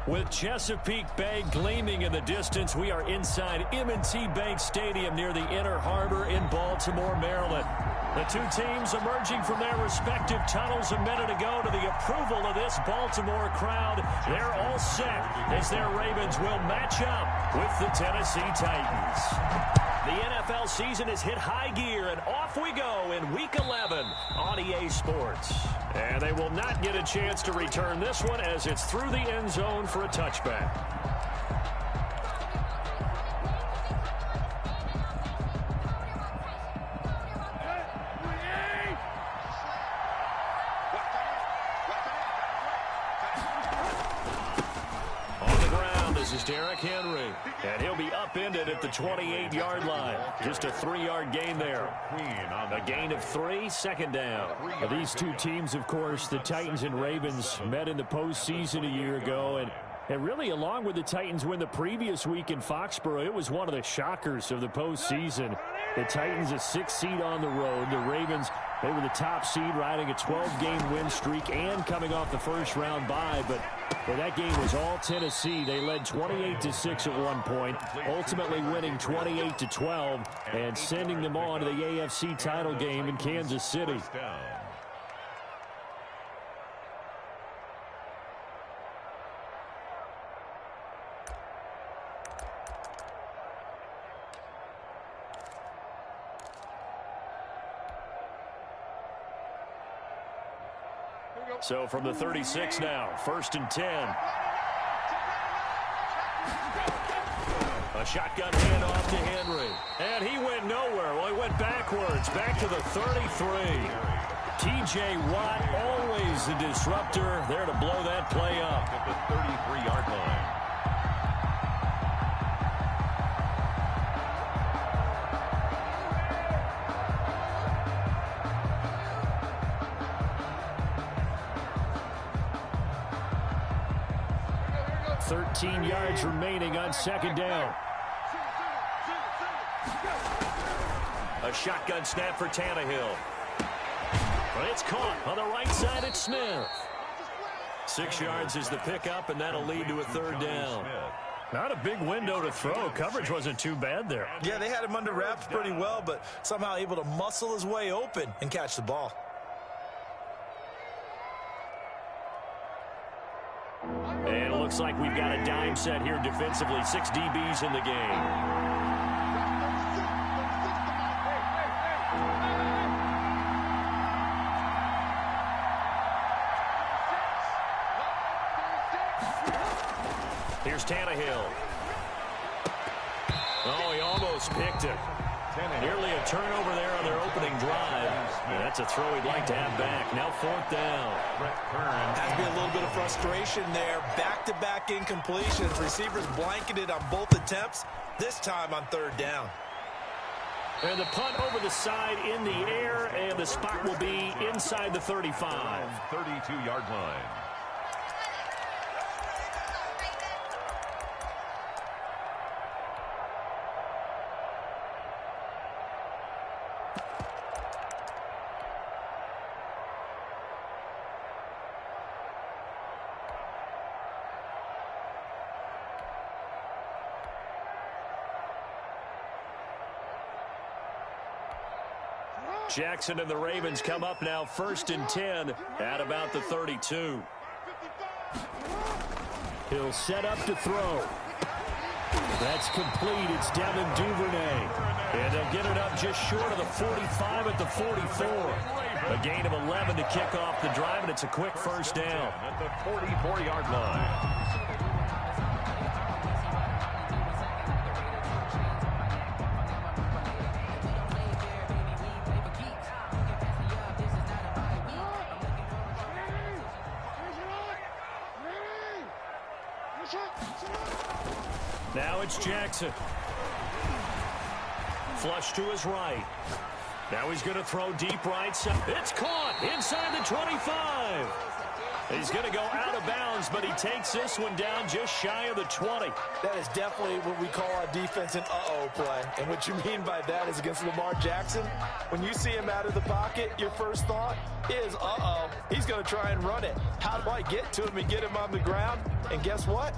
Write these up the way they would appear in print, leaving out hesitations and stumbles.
With Chesapeake Bay gleaming in the distance, we are inside M&T Bank Stadium near the Inner Harbor in Baltimore, Maryland. The two teams emerging from their respective tunnels a minute ago to the approval of this Baltimore crowd. They're all set as their Ravens will match up with the Tennessee Titans. The NFL season has hit high gear, and off we go in Week 11 on EA Sports. And they will not get a chance to return this one as it's through the end zone for a touchback. Henry, and he'll be upended at the 28-yard line. Just a 3-yard gain there. A gain of 3, second down. These two teams, of course, the Titans and Ravens, met in the postseason a year ago, and really, along with the Titans win the previous week in Foxborough, it was one of the shockers of the postseason. The Titans a 6th seed on the road. The Ravens, they were the top seed, riding a 12-game win streak and coming off the first-round bye. But that game was all Tennessee. They led 28-6 at one point, ultimately winning 28-12 and sending them on to the AFC title game in Kansas City. So from the 36 now, 1st and 10. A shotgun handoff to Henry. And he went nowhere. Well, he went backwards, back to the 33. T.J. Watt, always the disruptor, there to blow that play up at the 33-yard line. Yards remaining on second down. A shotgun snap for Tannehill. But it's caught on the right side. It's Smith. 6 yards is the pickup, and that'll lead to a 3rd down. Not a big window to throw. Coverage wasn't too bad there. Yeah, they had him under wraps pretty well, but somehow able to muscle his way open and catch the ball. And it looks like we've got a dime set here defensively. 6 DBs in the game. Here's Tannehill. Oh, he almost picked it. Nearly a turnover there on their opening drive. And that's a throw he'd like to have back. Now 4th down. Has to be a little bit of frustration there. Back-to-back incompletions. Receivers blanketed on both attempts, this time on 3rd down. And the punt over the side in the air, and the spot will be inside the 35. 32-yard line. Jackson and the Ravens come up now 1st and 10 at about the 32. He'll set up to throw. That's complete. It's Devin Duvernay. And they'll get it up just short of the 45 at the 44. A gain of 11 to kick off the drive, and it's a quick 1st down. At the 44-yard line. Now it's Jackson. Flush to his right. Now he's going to throw deep right side. It's caught inside the 25. He's going to go out of bounds, but he takes this one down just shy of the 20. That is definitely what we call a defense an uh-oh play. And what you mean by that is against Lamar Jackson, when you see him out of the pocket, your first thought is, uh-oh, he's going to try and run it. How do I get to him and get him on the ground? And guess what?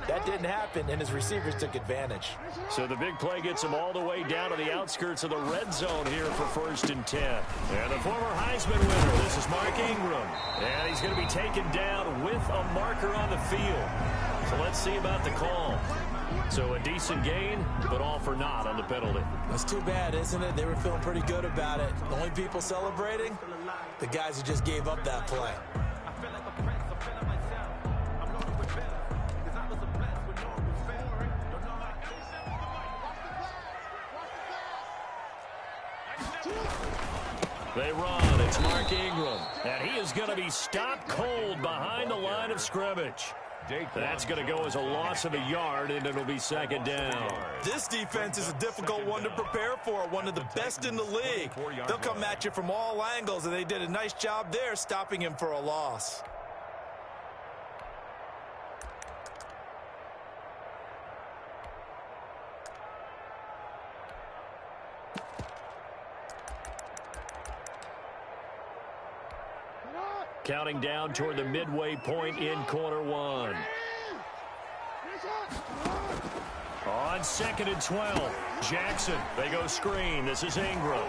That didn't happen, and his receivers took advantage. So the big play gets him all the way down to the outskirts of the red zone here for 1st and 10. And the former Heisman winner, this is Mark Ingram. And he's going to be taken down with a marker on the field. So let's see about the call. So a decent gain, but all for naught on the penalty. That's too bad, isn't it? They were feeling pretty good about it. The only people celebrating, the guys who just gave up that play. They run. It's Mark Ingram. And he is going to be stopped cold behind the line of scrimmage. That's going to go as a loss of a yard, and it'll be 2nd down. This defense is a difficult one to prepare for, one of the best in the league. They'll come at you from all angles, and they did a nice job there stopping him for a loss. Counting down toward the midway point in quarter 1. On 2nd and 12, Jackson. They go screen. This is Ingram.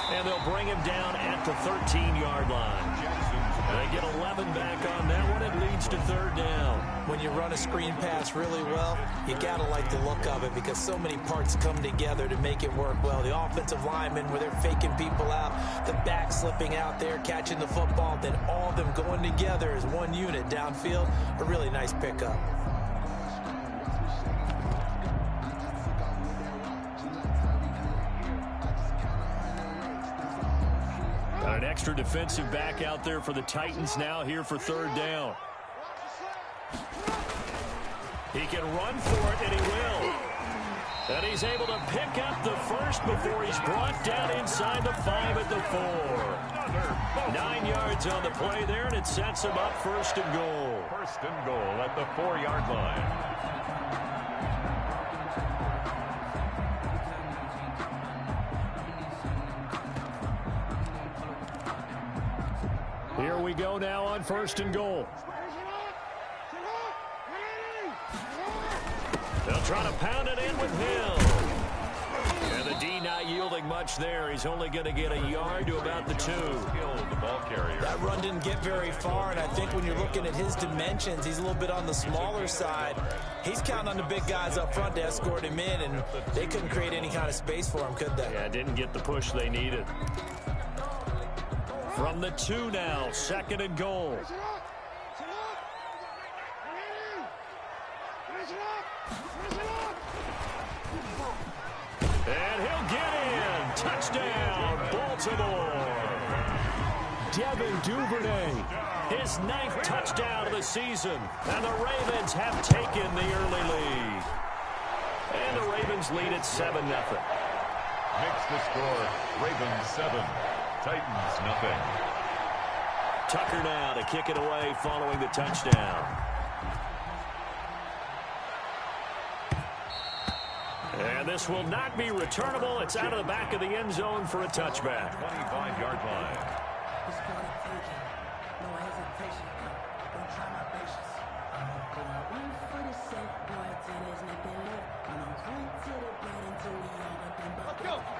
And they'll bring him down at the 13-yard line. They get 11 back on that one. It leads to 3rd down. When you run a screen pass really well, you got to like the look of it because so many parts come together to make it work well. The offensive linemen, where they're faking people out, the back slipping out there, catching the football, then all of them going together as one unit downfield. A really nice pickup. An extra defensive back out there for the Titans now here for 3rd down. He can run for it, and he will. And he's able to pick up the first before he's brought down inside the 5 at the 4. 9 yards on the play there, and it sets him up 1st and goal. 1st and goal at the 4-yard line. Here we go now on 1st and goal. They'll try to pound it in with Hill. And the D not yielding much there. He's only going to get a yard to about the 2. The ball carrier. That run didn't get very far, and I think when you're looking at his dimensions, he's a little bit on the smaller side. He's counting on the big guys up front to escort him in, and they couldn't create any kind of space for him, could they? Yeah, didn't get the push they needed. From the 2 now, 2nd and goal. And he'll get in. Touchdown, Baltimore. Devin Duvernay, his 9th touchdown of the season. And the Ravens have taken the early lead. And the Ravens lead at 7-0. Makes the score, Ravens 7, Titans nothing. Tucker now to kick it away following the touchdown. And this will not be returnable. It's out of the back of the end zone for a touchback. 25-yard line.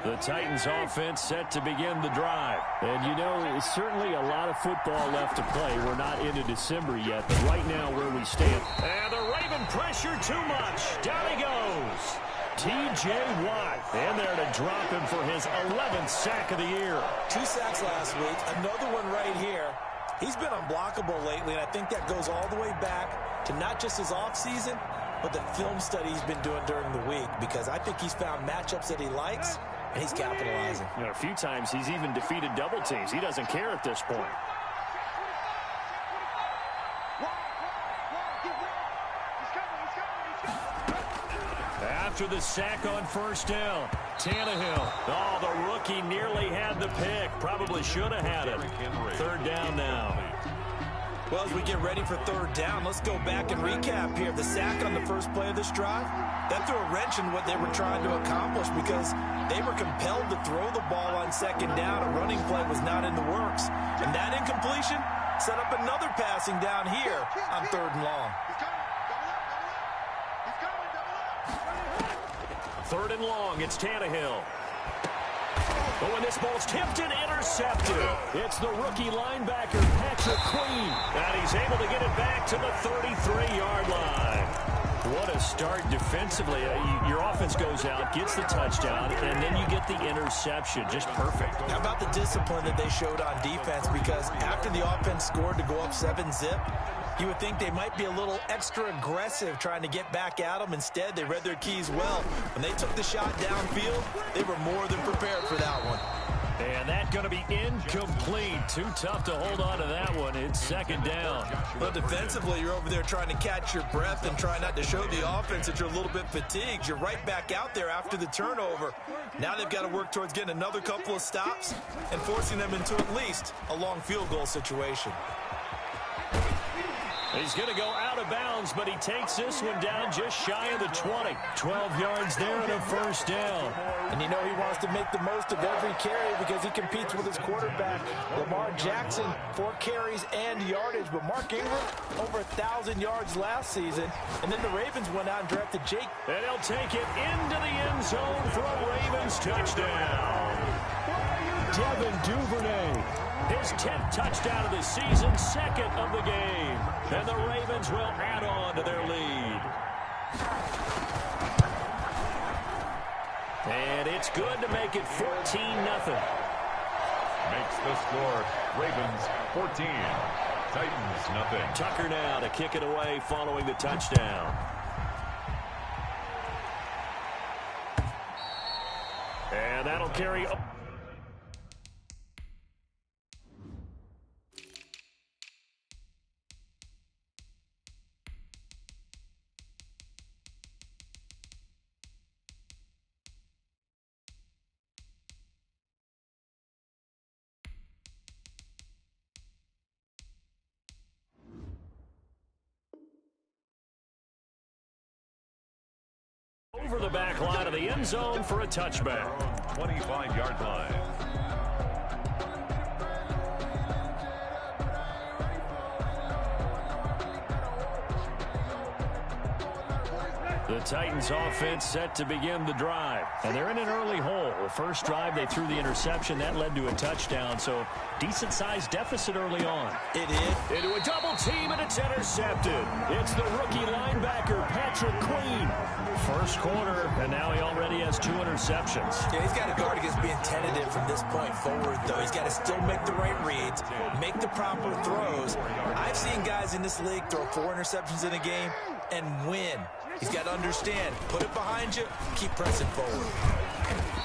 The Titans offense set to begin the drive. And you know, it's certainly a lot of football left to play. We're not into December yet, but right now where we stand. And the Raven pressure too much. Down he goes. T.J. Watt in there to drop him for his 11th sack of the year. 2 sacks last week, another one right here. He's been unblockable lately, and I think that goes all the way back to not just his offseason, but the film study he's been doing during the week, because I think he's found matchups that he likes, and he's capitalizing. You know, a few times he's even defeated double teams. He doesn't care at this point. after the sack on first down. Tannehill. Oh, the rookie nearly had the pick. Probably should have had it. Third down now. Well, as we get ready for third down, let's go back and recap here. The sack on the first play of this drive, that threw a wrench in what they were trying to accomplish because they were compelled to throw the ball on second down. A running play was not in the works. And that incompletion set up another passing down here on third and long. Third and long, it's Tannehill. Oh, and this ball's tipped and intercepted. It's the rookie linebacker, Patrick Queen. And he's able to get it back to the 33-yard line. What a start defensively. Your offense goes out, gets the touchdown, and then you get the interception. Just perfect. How about the discipline that they showed on defense? Because after the offense scored to go up 7-zip, you would think they might be a little extra aggressive trying to get back at them. Instead, they read their keys well. When they took the shot downfield, they were more than prepared for that one. And that's going to be incomplete. Too tough to hold on to that one. It's second down. But defensively, you're over there trying to catch your breath and try not to show the offense that you're a little bit fatigued. You're right back out there after the turnover. Now they've got to work towards getting another couple of stops and forcing them into at least a long field goal situation. He's going to go out of bounds, but he takes this one down just shy of the 20. 12 yards there and a first down. And you know he wants to make the most of every carry because he competes with his quarterback, Lamar Jackson, 4 carries and yardage. But Mark Ingram, over 1,000 yards last season. And then the Ravens went out and drafted Jake. And he'll take it into the end zone for a Ravens touchdown. Devin Duvernay. His 10th touchdown of the season, second of the game. And the Ravens will add on to their lead. And it's good to make it 14-0. Makes the score. Ravens 14. Titans nothing. Tucker now to kick it away following the touchdown. And that'll carry up. Over the back line of the end zone for a touchback. 25-yard line. The Titans offense set to begin the drive. And they're in an early hole. The first drive, they threw the interception. That led to a touchdown. So decent-sized deficit early on. It is. Into a double team, and it's intercepted. It's the rookie linebacker, Patrick Queen. First quarter, and now he already has 2 interceptions. Yeah, he's got to guard against being tentative from this point forward, though. He's got to still make the right reads, make the proper throws. I've seen guys in this league throw 4 interceptions in a game and win. He's got to understand, put it behind you, keep pressing forward.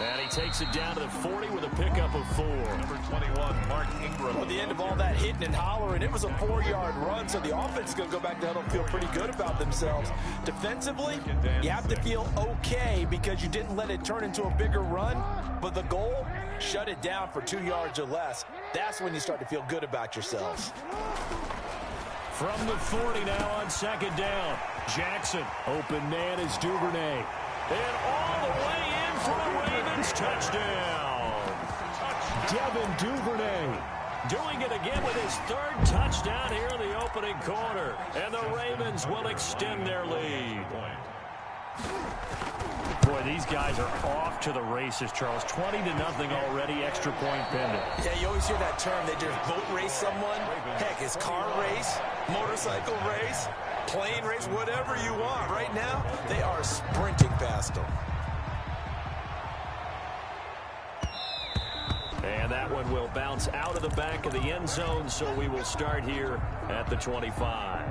And he takes it down to the 40 with a pickup of 4. Number 21, Mark Ingram. At the end of all that hitting and hollering, it was a 4-yard run, so the offense is going to go back to huddle and feel pretty good about themselves. Defensively, you have to feel okay because you didn't let it turn into a bigger run, but the goal, shut it down for 2 yards or less. That's when you start to feel good about yourselves. From the 40 now on second down. Jackson, open man is Duvernay. And all the way in for a Ravens touchdown. Devin Duvernay doing it again with his 3rd touchdown here in the opening quarter. And the Ravens will extend their lead. Boy, these guys are off to the races, Charles. 20-0 already, extra point pending. Yeah, you always hear that term. They just boat race someone. Heck, it's car race, motorcycle race, plane race, whatever you want. Right now, they are sprinting past them. And that one will bounce out of the back of the end zone, so we will start here at the 25.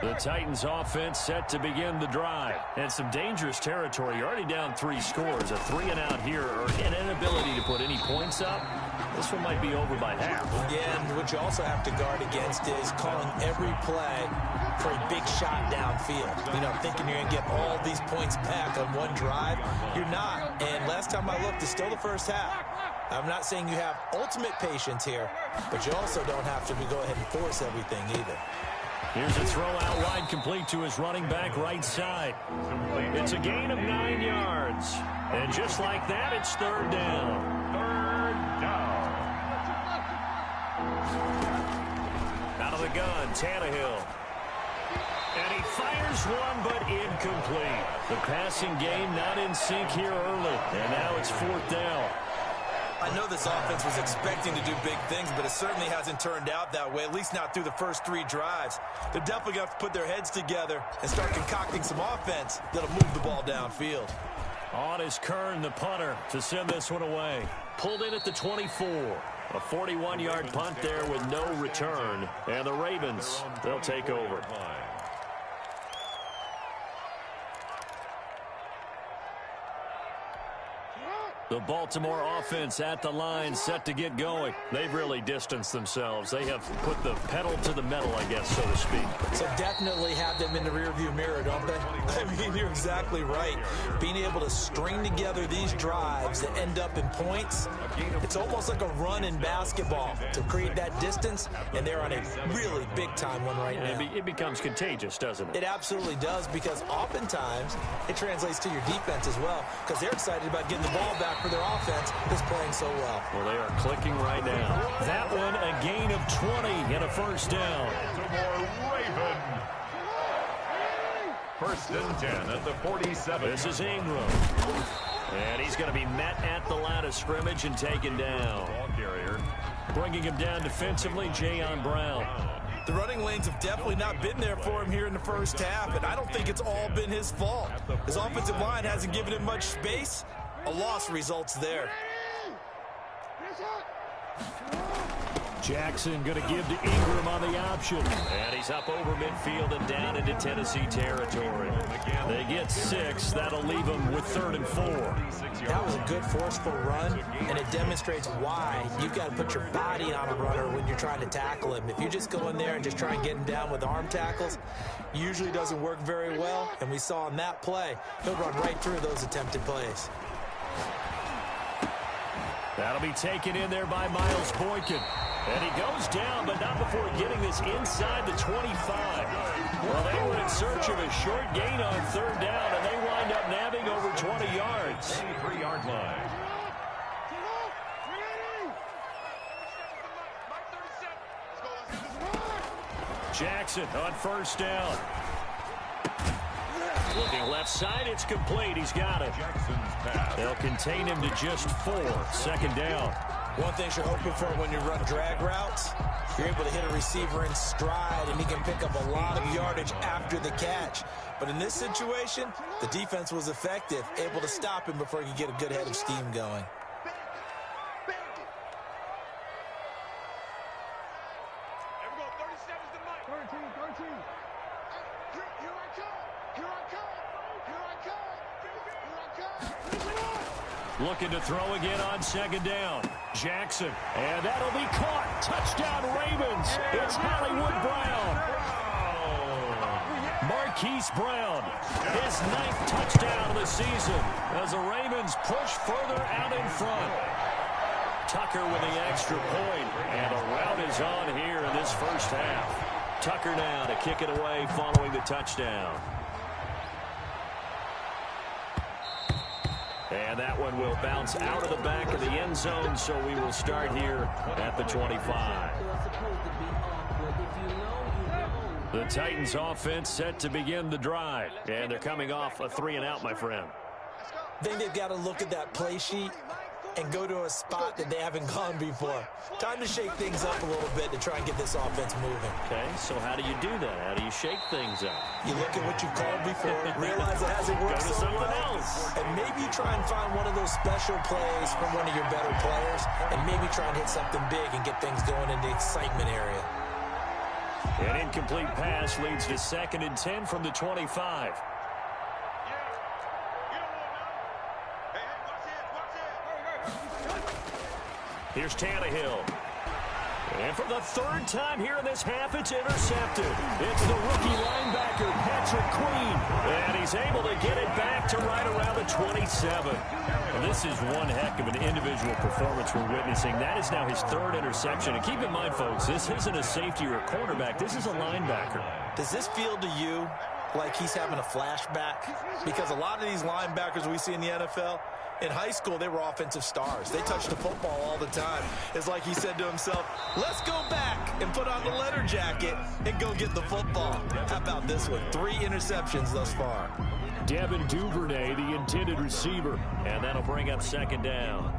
The Titans offense set to begin the drive. And some dangerous territory. You're already down 3 scores. A 3-and-out here or an inability to put any points up. This one might be over by half. Yeah, and what you also have to guard against is calling every play for a big shot downfield. You know, thinking you're going to get all these points back on one drive. You're not. And last time I looked, it's still the first half. I'm not saying you have ultimate patience here, but you also don't have to go ahead and force everything either. Here's a throw out wide, complete to his running back right side. It's a gain of 9 yards. And just like that, it's 3rd down. 3rd down. Out of the gun, Tannehill. And he fires one, but incomplete. The passing game not in sync here early. And now it's 4th down. I know this offense was expecting to do big things, but it certainly hasn't turned out that way, at least not through the first 3 drives. They're definitely going to have to put their heads together and start concocting some offense that'll move the ball downfield. On is Kern, the punter, to send this one away. Pulled in at the 24. A 41-yard punt there with no return. And the Ravens, they'll take over. The Baltimore offense at the line, set to get going. They've really distanced themselves. They have put the pedal to the metal, I guess, so to speak. So definitely have them in the rearview mirror, don't they? I mean, you're exactly right. Being able to string together these drives that end up in points, it's almost like a run in basketball to create that distance, and they're on a really big-time one right now. It becomes contagious, doesn't it? It absolutely does, because oftentimes it translates to your defense as well, because they're excited about getting the ball back for their offense that's playing so well. Well, they are clicking right now. That one, a gain of 20 and a 1st down. Baltimore Raven. 1st and 10 at the 47. This is Ingram. And he's going to be met at the line of scrimmage and taken down. Ball carrier. Bringing him down defensively, Jayon Brown. The running lanes have definitely not been there for him here in the first half, and I don't think it's all been his fault. His offensive line hasn't given him much space. A loss results there. Jackson going to give to Ingram on the option. And he's up over midfield and down into Tennessee territory. They get 6. That'll leave them with 3rd and 4. That was a good forceful run, and it demonstrates why you've got to put your body on a runner when you're trying to tackle him. If you just go in there and just try and get him down with arm tackles, usually doesn't work very well, and we saw in that play, he'll run right through those attempted plays. That'll be taken in there by Miles Boykin. And he goes down, but not before getting this inside the 25. Well, they were in search of a short gain on 3rd down, and they wind up nabbing over 20 yards. 23-yard line. Jackson on 1st down. Looking left side, it's complete. He's got it. Jackson's pass. They'll contain him to just 4. 2nd down. One thing you're hoping for when you run drag routes, you're able to hit a receiver in stride, and he can pick up a lot of yardage after the catch. But in this situation, the defense was effective, able to stop him before he could get a good head of steam going. Looking to throw again on 2nd down. Jackson, and that'll be caught. Touchdown Ravens. It's Hollywood Brown. Marquise Brown, his 9th touchdown of the season as the Ravens push further out in front. Tucker with the extra point, and the rout is on here in this first half. Tucker now to kick it away following the touchdown. And that one will bounce out of the back of the end zone, so we will start here at the 25. The Titans offense set to begin the drive, and they're coming off a 3-and-out, my friend. I think they've got to look at that play sheet and go to a spot that they haven't gone before. Time to shake things up a little bit to try and get this offense moving. Okay, so how do you do that? How do you shake things up? You look at what you called before, realize it hasn't worked so well, and maybe you try and find one of those special plays from one of your better players, and maybe try and hit something big and get things going in the excitement area. An incomplete pass leads to 2nd and 10 from the 25. Here's Tannehill. And for the 3rd time here in this half, it's intercepted. It's the rookie linebacker, Patrick Queen. And he's able to get it back to right around the 27. And this is one heck of an individual performance we're witnessing. That is now his 3rd interception. And keep in mind, folks, this isn't a safety or a cornerback. This is a linebacker. Does this feel to you like he's having a flashback? Because a lot of these linebackers we see in the NFL, in high school, they were offensive stars. They touched the football all the time. It's like he said to himself, let's go back and put on the leather jacket and go get the football. How about this one? 3 interceptions thus far. Devin Duvernay, the intended receiver. And that'll bring up 2nd down.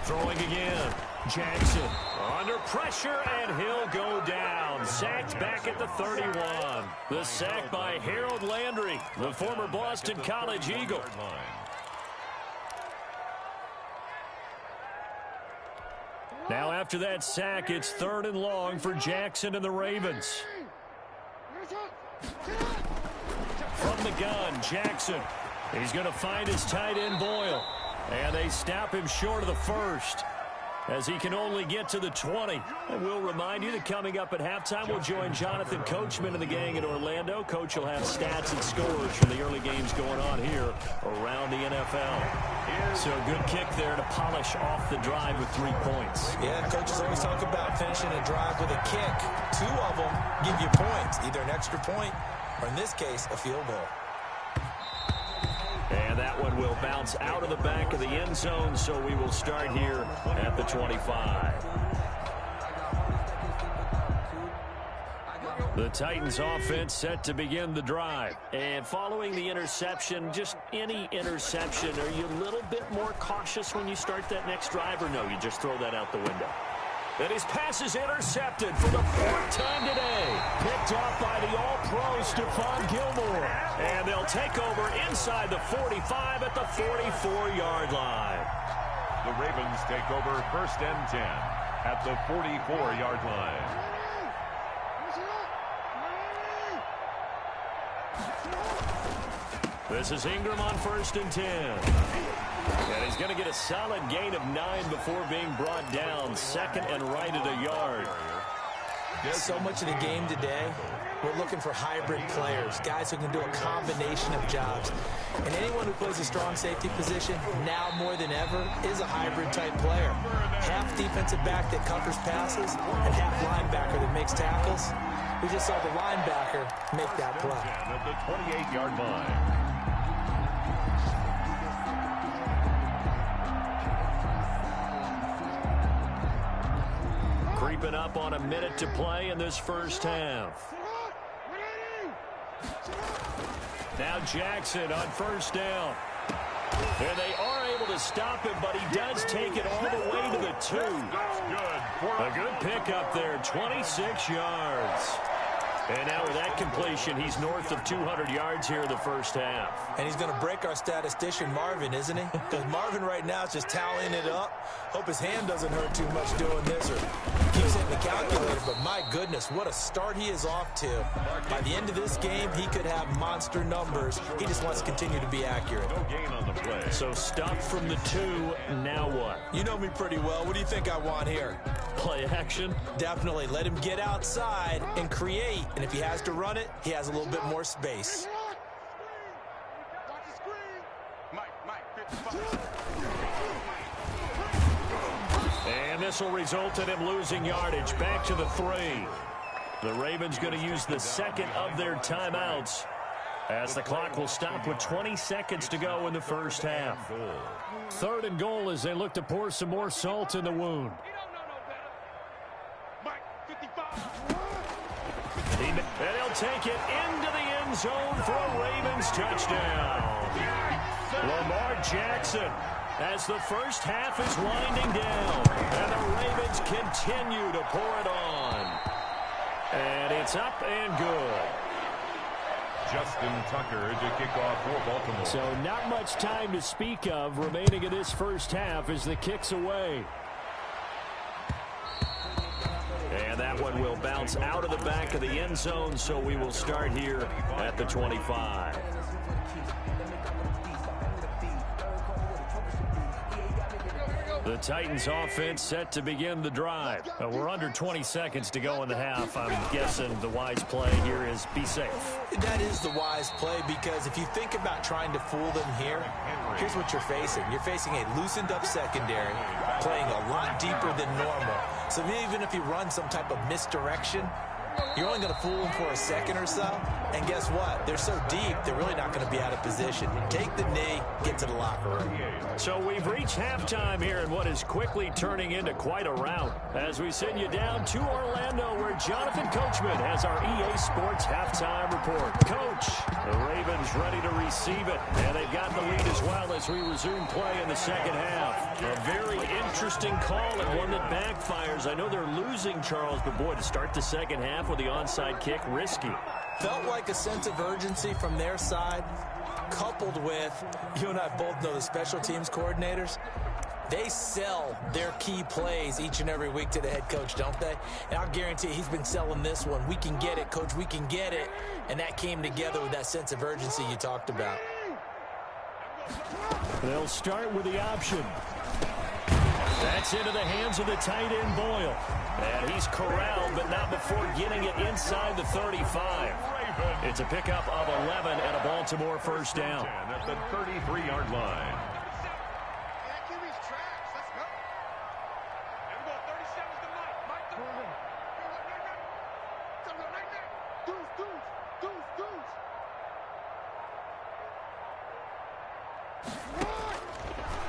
Throwing again. Jackson under pressure, and he'll go down. Sacked back at the 31. The sack by Harold Landry, the former Boston College Eagle. Now after that sack, it's 3rd and long for Jackson and the Ravens. From the gun, Jackson. He's going to find his tight end, Boyle. And they stop him short of the 1st, as he can only get to the 20. And we'll remind you that coming up at halftime, we'll join Jonathan Coachman and the gang in Orlando. Coach will have stats and scores from the early games going on here around the NFL. So a good kick there to polish off the drive with 3 points. Yeah, coaches always talk about finishing a drive with a kick. 2 of them give you points, either an extra point or, in this case, a field goal. And that one will bounce out of the back of the end zone, so we will start here at the 25. The Titans offense set to begin the drive. And following the interception, just any interception, are you a little bit more cautious when you start that next drive, or no, you just throw that out the window? And his pass is intercepted for the 4th time today. Picked off by the All-Pro Stephon Gilmore. And they'll take over inside the 45 at the 44-yard line. The Ravens take over 1st and 10 at the 44-yard line. This is Ingram on 1st and 10. And he's going to get a solid gain of 9 before being brought down. 2nd and right at a yard. So much of the game today, we're looking for hybrid players, guys who can do a combination of jobs. And anyone who plays a strong safety position, now more than ever, is a hybrid type player. Half defensive back that covers passes and half linebacker that makes tackles. We just saw the linebacker make that play. At the 28-yard line. Creeping up on a minute to play in this 1st half. Now Jackson on 1st down. And they are able to stop him, but he does take it all the way to the 2. A good pickup there, 26 yards. And now with that completion, he's north of 200 yards here in the 1st half. And he's going to break our statistician, Marvin, isn't he? Because Marvin right now is just tallying it up. Hope his hand doesn't hurt too much doing this or keeps hitting the calculator. But my goodness, what a start he is off to. By the end of this game, he could have monster numbers. He just wants to continue to be accurate. No gain on the play. So stop from the 2. Now what? You know me pretty well. What do you think I want here? Play action? Definitely. Let him get outside and create. And if he has to run it, he has a little bit more space. And this will result in him losing yardage. Back to the 3. The Ravens going to use the 2nd of their timeouts, as the clock will stop with 20 seconds to go in the 1st half. 3rd and goal as they look to pour some more salt in the wound. And he'll take it into the end zone for a Ravens touchdown. Lamar Jackson, as the 1st half is winding down, and the Ravens continue to pour it on. And it's up and good. Justin Tucker to kick off for Baltimore. So not much time to speak of remaining in this first half as the kick's away. And that one will bounce out of the back of the end zone, so we will start here at the 25. The Titans offense set to begin the drive. We're under 20 seconds to go in the half. I'm guessing the wise play here is be safe. That is the wise play, because if you think about trying to fool them here, here's what you're facing. You're facing a loosened up secondary, playing a lot deeper than normal. So even if you run some type of misdirection, you're only going to fool them for a second or so. And guess what? They're so deep, they're really not going to be out of position. Take the knee, get to the locker room. So we've reached halftime here in what is quickly turning into quite a rout. As we send you down to Orlando, where Jonathan Coachman has our EA Sports halftime report. Coach, the Ravens ready to receive it, and they've got the lead as well as we resume play in the second half. A very interesting call and one that backfires. I know they're losing, Charles, but boy, to start the second half with the onside kick, risky. Felt like a sense of urgency from their side, coupled with, you and I both know the special teams coordinators, they sell their key plays each and every week to the head coach, don't they? And I'll guarantee he's been selling this one. We can get it, coach, we can get it. And that came together with that sense of urgency you talked about. They'll start with the option. That's into the hands of the tight end, Boyle. And he's corralled, but not before getting it inside the 35. It's a pickup of 11 and a Baltimore first down. At the 33-yard line.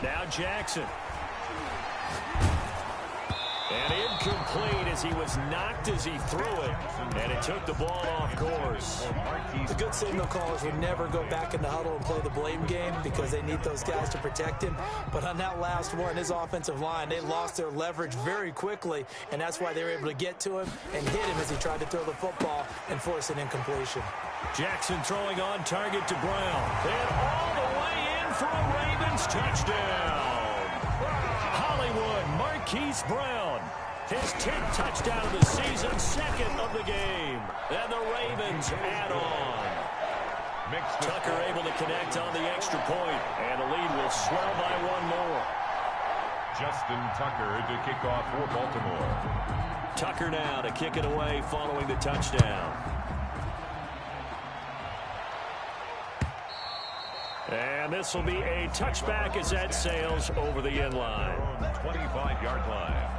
Now Jackson. And incomplete as he was knocked as he threw it. And it took the ball off course. The good signal callers would never go back in the huddle and play the blame game because they need those guys to protect him. But on that last one, his offensive line, they lost their leverage very quickly. And that's why they were able to get to him and hit him as he tried to throw the football and force an incompletion. Jackson throwing on target to Brown. And all the way in for a Ravens touchdown. Hollywood Marquise Brown. His 10th touchdown of the season, second of the game. And the Ravens add on. Tucker able to connect on the extra point, and the lead will swell by one more. Justin Tucker to kick off for Baltimore. Tucker now to kick it away following the touchdown. And this will be a touchback as that sails over the end line. 25-yard line.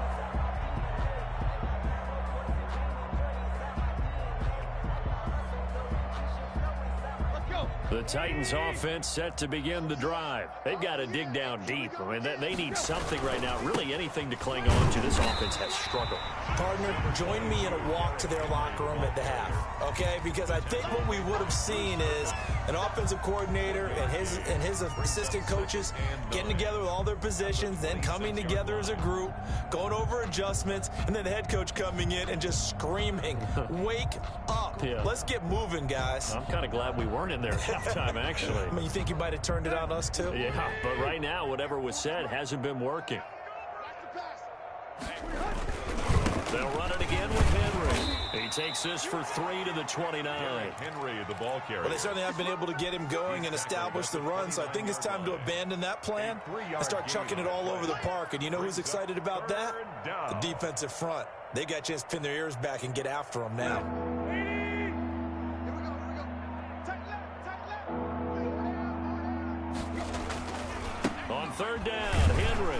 The Titans offense set to begin the drive. They've got to dig down deep. I mean, they need something right now, really anything to cling on to. This offense has struggled. Partner, join me in a walk to their locker room at the half, okay? Because I think what we would have seen is an offensive coordinator and his assistant coaches getting together with all their positions, then coming together as a group, going over adjustments, and then the head coach coming in and just screaming, wake up. Yeah. Let's get moving, guys. I'm kind of glad we weren't in there at halftime, actually. I mean, you think you might have turned it on us, too? Yeah, but right now, whatever was said hasn't been working. They'll run it again with Henry. He takes this for 3 to the 29. Henry, the ball carrier. Well, they certainly have been able to get him going and establish the run, so I think it's time to abandon that plan and start chucking it all over the park. And you know who's excited about that? The defensive front. They got a chance to pin their ears back and get after him now. On third down, Henry.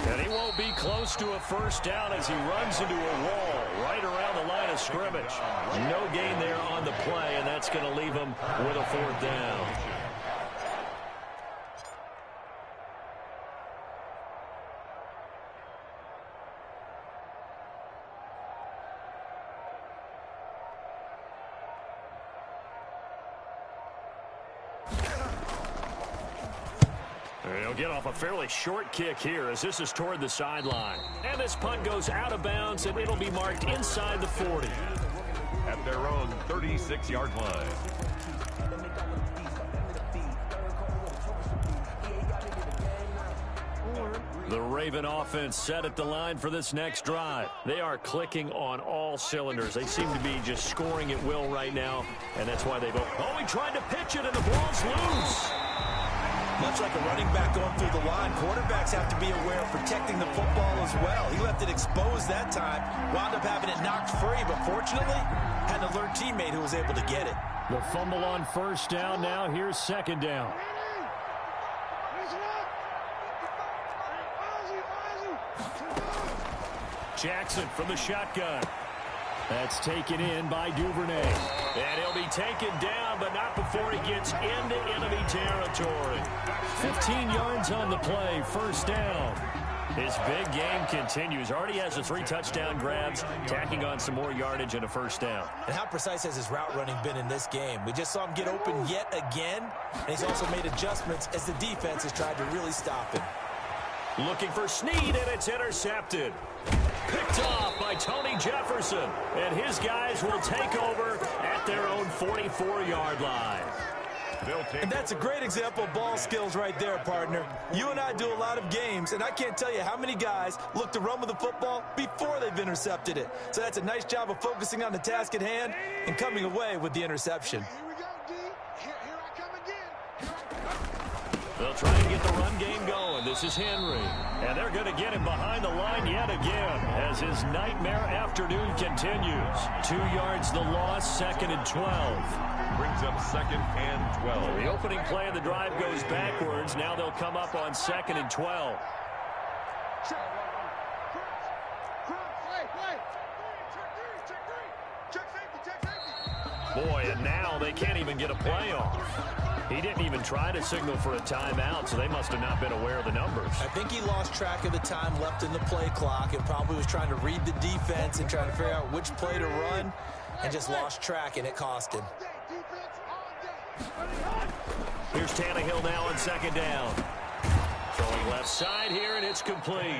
And he won't be close to a first down as he runs into a wall right around the line of scrimmage. No gain there on the play, and that's going to leave him with a fourth down. He'll get off a fairly short kick here as this is toward the sideline. And this punt goes out of bounds, and it'll be marked inside the 40. at their own 36-yard line. The Raven offense set at the line for this next drive. They are clicking on all cylinders. They seem to be just scoring at will right now, and that's why they've... Oh, he tried to pitch it, and the ball's loose. Much like a running back going through the line, quarterbacks have to be aware of protecting the football as well. He left it exposed that time, wound up having it knocked free, but fortunately, had an alert teammate who was able to get it. The fumble on first down now. Here's second down. Jackson from the shotgun. That's taken in by Duvernay. And he'll be taken down, but not before he gets into enemy territory. 15 yards on the play, first down. His big game continues. Already has the 3 touchdown grabs, tacking on some more yardage and a first down. And how precise has his route running been in this game? We just saw him get open yet again, and he's also made adjustments as the defense has tried to really stop him. Looking for Snead, and it's intercepted. Picked off by Tony Jefferson, and his guys will take over at their own 44-yard line. And that's a great example of ball skills right there, partner. You and I do a lot of games, and I can't tell you how many guys look to run with the football before they've intercepted it. So that's a nice job of focusing on the task at hand and coming away with the interception. They'll try and get the run game going. This is Henry. And they're going to get him behind the line yet again as his nightmare afternoon continues. 2 yards the loss, 2nd and 12. Brings up 2nd and 12. The opening play of the drive goes backwards. Now they'll come up on 2nd and 12. Boy, and now they can't even get a play off. He didn't even try to signal for a timeout, so they must have not been aware of the numbers. I think he lost track of the time left in the play clock and probably was trying to read the defense and trying to figure out which play to run and just lost track, and it cost him. Here's Tannehill now on 2nd down. Throwing left side here, and it's complete.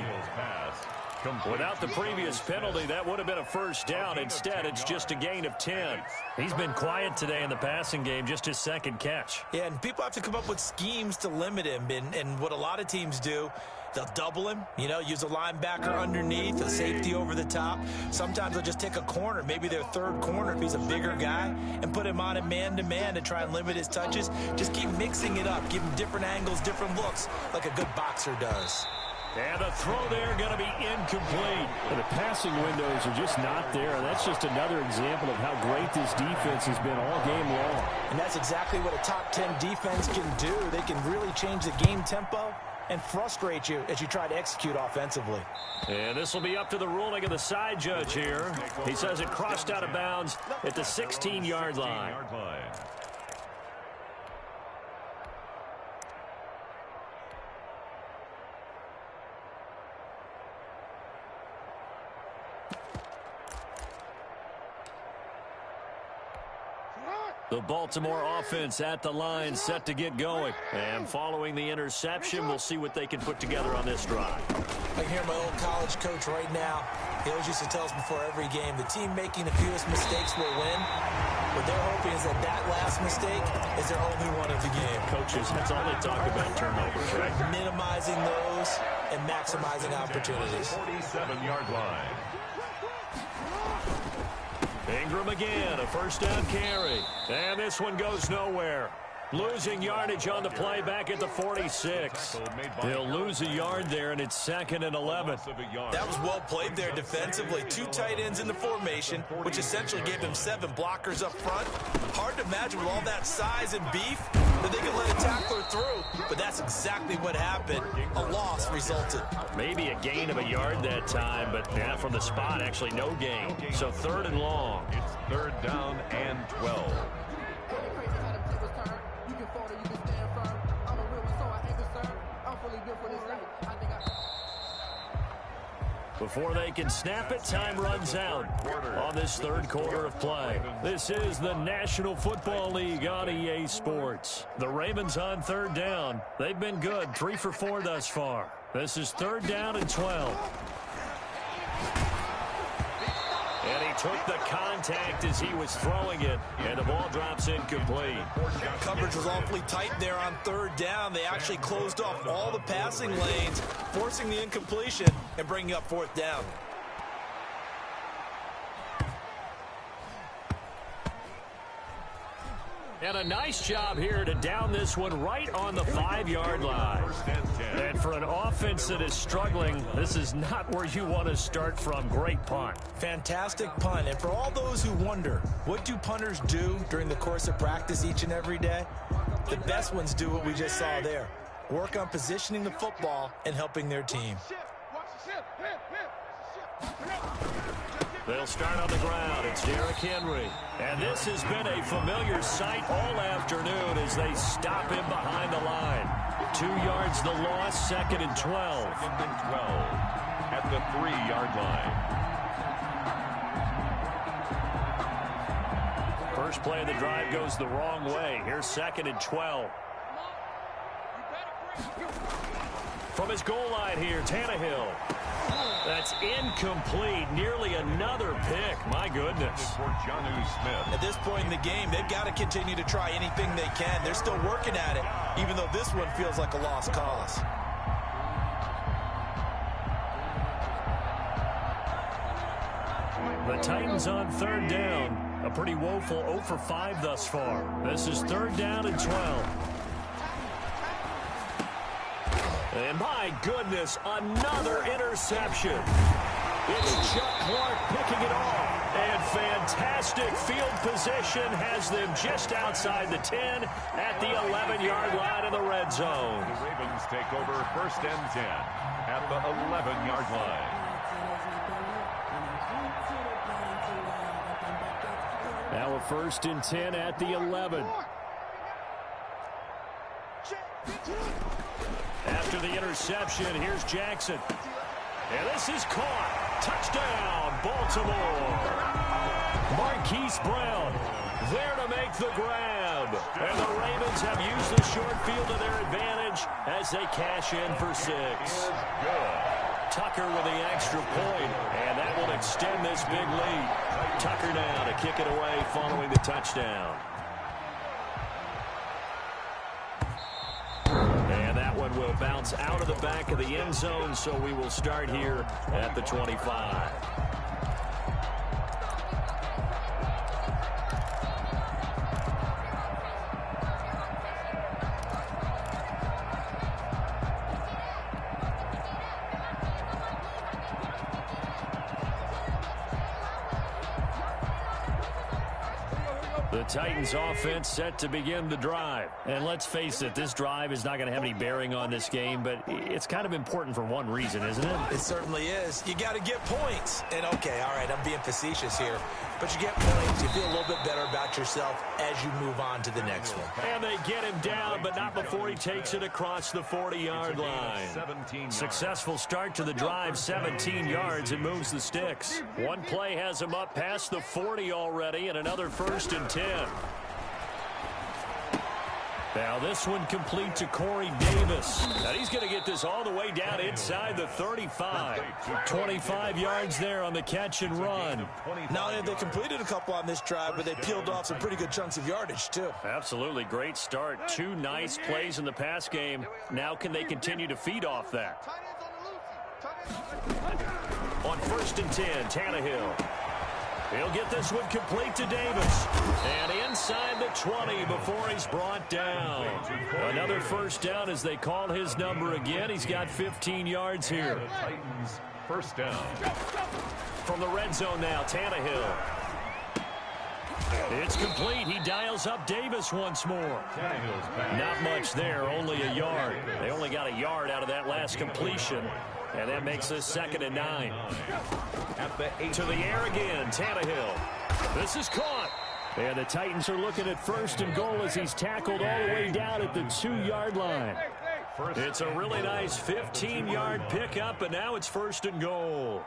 Without the previous penalty, that would have been a first down. Instead, it's just a gain of 10. He's been quiet today in the passing game, just his 2nd catch. Yeah, and people have to come up with schemes to limit him. And what a lot of teams do, they'll double him, use a linebacker underneath, a safety over the top. Sometimes they'll just take a corner, maybe their 3rd corner if he's a bigger guy, and put him on a man-to-man to try and limit his touches. Just keep mixing it up, give him different angles, different looks, like a good boxer does. And the throw there going to be incomplete. And the passing windows are just not there. That's just another example of how great this defense has been all game long. And that's exactly what a top 10 defense can do. They can really change the game tempo and frustrate you as you try to execute offensively. And this will be up to the ruling of the side judge here. He says it crossed out of bounds at the 16-yard line. The Baltimore offense at the line, set to get going. And following the interception, we'll see what they can put together on this drive. I hear my old college coach right now. He always used to tell us before every game, the team making the fewest mistakes will win. What they're hoping is that that last mistake is their only one of the game. Coaches, that's all they talk about, turnovers, right? Minimizing those and maximizing opportunities. 47-yard line. Ingram again, a first down carry. And this one goes nowhere. Losing yardage on the play back at the 46. They'll lose a yard there, and it's 2nd and 11. That was well played there defensively. 2 tight ends in the formation, which essentially gave them 7 blockers up front. Hard to imagine with all that size and beef that they could let a tackler through, but that's exactly what happened. A loss resulted. Maybe a gain of a yard that time, but yeah, from the spot, actually no gain. So 3rd and long. It's 3rd down and 12. Before they can snap it, time runs out on this 3rd quarter of play. This is the National Football League on EA Sports. The Ravens on 3rd down. They've been good, 3 for 4 thus far. This is 3rd down and 12. And he took the contact as he was throwing it, and the ball drops incomplete. Coverage was awfully tight there on third down. They actually closed off all the passing lanes, forcing the incompletion and bringing up fourth down. And a nice job here to down this one right on the 5-yard line. And for an offense that is struggling, this is not where you want to start from. Great punt. Fantastic punt. And for all those who wonder, what do punters do during the course of practice each and every day? The best ones do what we just saw there. Work on positioning the football and helping their team. They'll start on the ground. It's Derrick Henry. And this has been a familiar sight all afternoon as they stop him behind the line. 2 yards the loss, 2nd and 12. 2nd and 12 at the 3-yard line. First play of the drive goes the wrong way. Here's 2nd and 12. From his goal line here, Tannehill. That's incomplete. Nearly another pick. My goodness. At this point in the game, they've got to continue to try anything they can. They're still working at it, even though this one feels like a lost cause. The Titans on third down. A pretty woeful 0 for 5 thus far. This is 3rd down and 12. And my goodness, another interception. It's Chuck Clark picking it off. And fantastic field position has them just outside the 10 at the 11-yard line in the red zone. The Ravens take over 1st and 10 at the 11-yard line. Now a 1st and 10 at the 11. After the interception, here's Jackson. And this is caught. Touchdown, Baltimore. Marquise Brown there to make the grab. And the Ravens have used the short field to their advantage as they cash in for 6. Tucker with the extra point, and that will extend this big lead. Tucker now to kick it away following the touchdown. And that one will bounce out of the back of the end zone, so we will start here at the 25. The Titans offense set to begin the drive. And let's face it, this drive is not going to have any bearing on this game, but it's kind of important for one reason, isn't it? It certainly is. You got to get points. And okay, all right, I'm being facetious here, but you get points. You feel a little bit better about yourself as you move on to the next one. And they get him down, but not before he takes it across the 40-yard line. Successful start to the drive, 17 yards, and moves the sticks. One play has him up past the 40 already, and another 1st and 10. Now this one complete to Corey Davis. And he's going to get this all the way down inside the 35. 25 yards there on the catch and run. Not only have they completed a couple on this drive, but they peeled off some pretty good chunks of yardage, too. Absolutely great start. 2 nice plays in the pass game. Now can they continue to feed off that? On 1st and 10, Tannehill. He'll get this one complete to Davis. And inside the 20 before he's brought down. Another 1st down as they call his number again. He's got 15 yards here. Titans 1st down. From the red zone now, Tannehill. It's complete. He dials up Davis once more. Not much there, only a yard. They only got a yard out of that last completion. And that makes us 2nd and 9. To the air again, Tannehill. This is caught. And the Titans are looking at 1st and goal as he's tackled all the way down at the 2-yard line. It's a really nice 15-yard pickup, and now it's 1st and goal.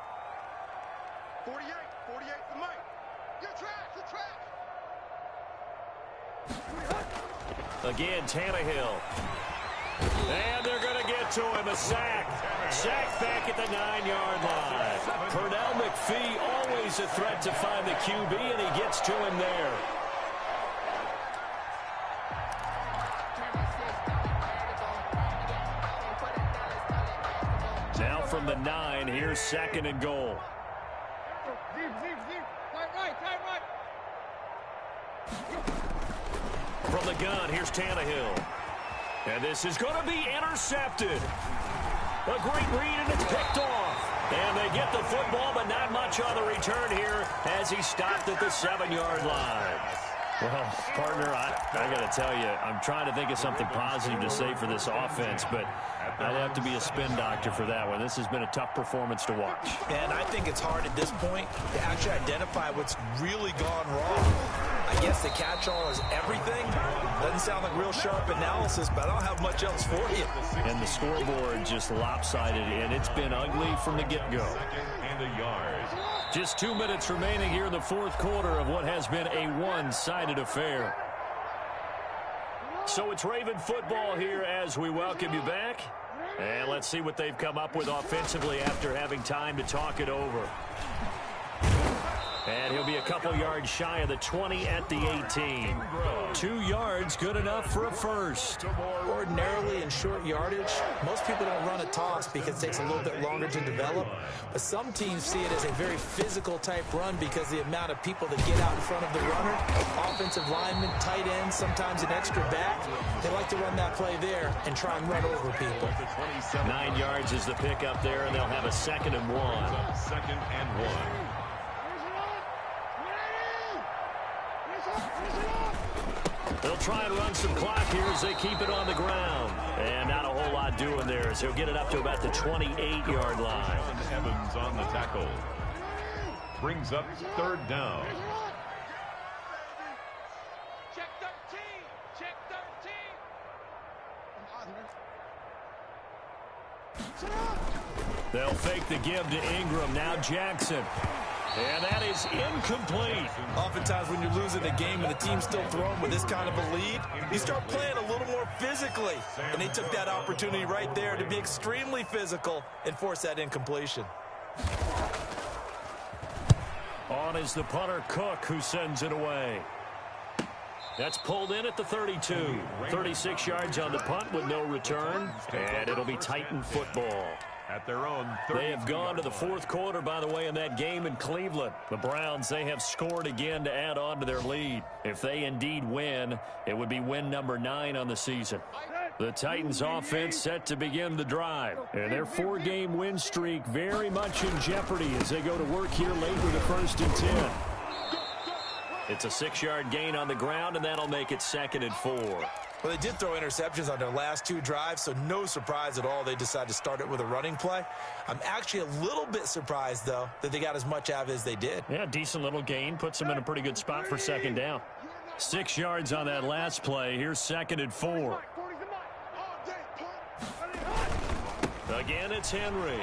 48 for Mike. Your track. Again, Tannehill. And they're going to get it to him, a sack. Sack back at the 9-yard line. Pernell McPhee, always a threat to find the QB, and he gets to him there. Now from the 9, here's 2nd and goal. From the gun, here's Tannehill. And this is going to be intercepted. A great read, and it's picked off. And they get the football, but not much on the return here as he stopped at the 7-yard line. Well, partner, I got to tell you, I'm trying to think of something positive to say for this offense, but I'd have to be a spin doctor for that one. This has been a tough performance to watch. And I think it's hard at this point to actually identify what's really gone wrong. I guess the catch-all is everything. Doesn't sound like real sharp analysis, but I don't have much else for you. And the scoreboard just lopsided, and it's been ugly from the get-go. And a yard. Just 2 minutes remaining here in the 4th quarter of what has been a one-sided affair. So it's Raven football here as we welcome you back. And let's see what they've come up with offensively after having time to talk it over. And he'll be a couple yards shy of the 20 at the 18. 2 yards, good enough for a first. Ordinarily in short yardage, most people don't run a toss because it takes a little bit longer to develop. But some teams see it as a very physical type run because the amount of people that get out in front of the runner, offensive linemen, tight ends, sometimes an extra back, they like to run that play there and try and run over people. 9 yards is the pickup there, and they'll have a 2nd and 1. 2nd and 1. They'll try and run some clock here as they keep it on the ground. And not a whole lot doing there as he'll get it up to about the 28-yard line. Evans on the tackle. Brings up 3rd down. Check 13. Check 13. They'll fake the give to Ingram. Now Jackson. And that is incomplete. Oftentimes when you're losing a game and the team's still throwing with this kind of a lead, you start playing a little more physically. And they took that opportunity right there to be extremely physical and force that incompletion. On is the punter Cook, who sends it away. That's pulled in at the 32. 36 yards on the punt with no return. And it'll be Titan football. At their own. They have gone to the 4th quarter, by the way, in that game in Cleveland. The Browns, they have scored again to add on to their lead. If they indeed win, it would be win number 9 on the season. The Titans offense set to begin the drive. And their 4-game win streak very much in jeopardy as they go to work here late with a 1st and 10. It's a 6-yard gain on the ground, and that'll make it 2nd and 4. Well, they did throw interceptions on their last 2 drives, so no surprise at all they decided to start it with a running play. I'm actually a little bit surprised, though, that they got as much out of it as they did. Yeah, decent little gain. Puts them in a pretty good spot for 2nd down. 6 yards on that last play. Here's 2nd and 4. Again, it's Henry.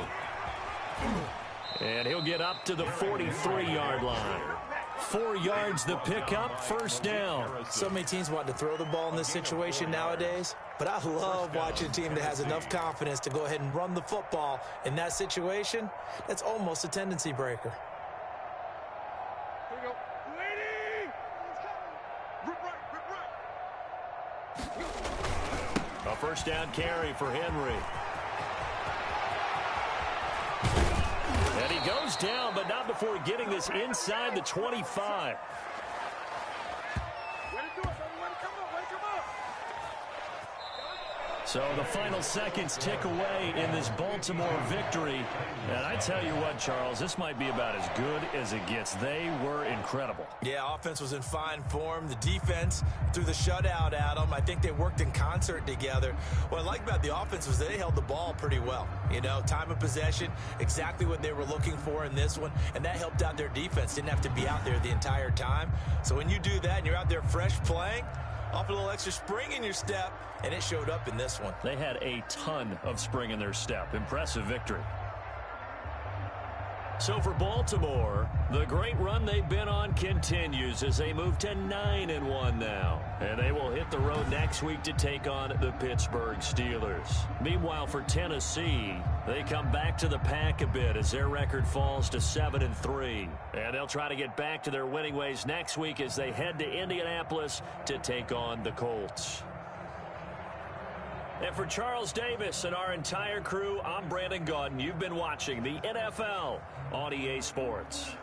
And he'll get up to the 43-yard line. 4 yards the pickup, 1st down. So many teams want to throw the ball in this situation nowadays, but I love watching a team that has enough confidence to go ahead and run the football in that situation. That's almost a tendency breaker. Here we go. Lady! Rip right. A 1st down carry for Henry. And he goes down, but not before getting this inside the 25. So the final seconds tick away in this Baltimore victory. And I tell you what, Charles, this might be about as good as it gets. They were incredible. Yeah, offense was in fine form. The defense threw the shutout at them. I think they worked in concert together. What I like about the offense was they held the ball pretty well. You know, time of possession, exactly what they were looking for in this one. And that helped out their defense. Didn't have to be out there the entire time. So when you do that and you're out there fresh playing, off a little extra spring in your step, and it showed up in this one. They had a ton of spring in their step. Impressive victory. So for Baltimore, the great run they've been on continues as they move to 9-1 now. And they will hit hit the road next week to take on the Pittsburgh Steelers. Meanwhile, for Tennessee, they come back to the pack a bit as their record falls to 7-3. And they'll try to get back to their winning ways next week as they head to Indianapolis to take on the Colts. And for Charles Davis and our entire crew, I'm Brandon Gaudin. You've been watching the NFL on EA Sports.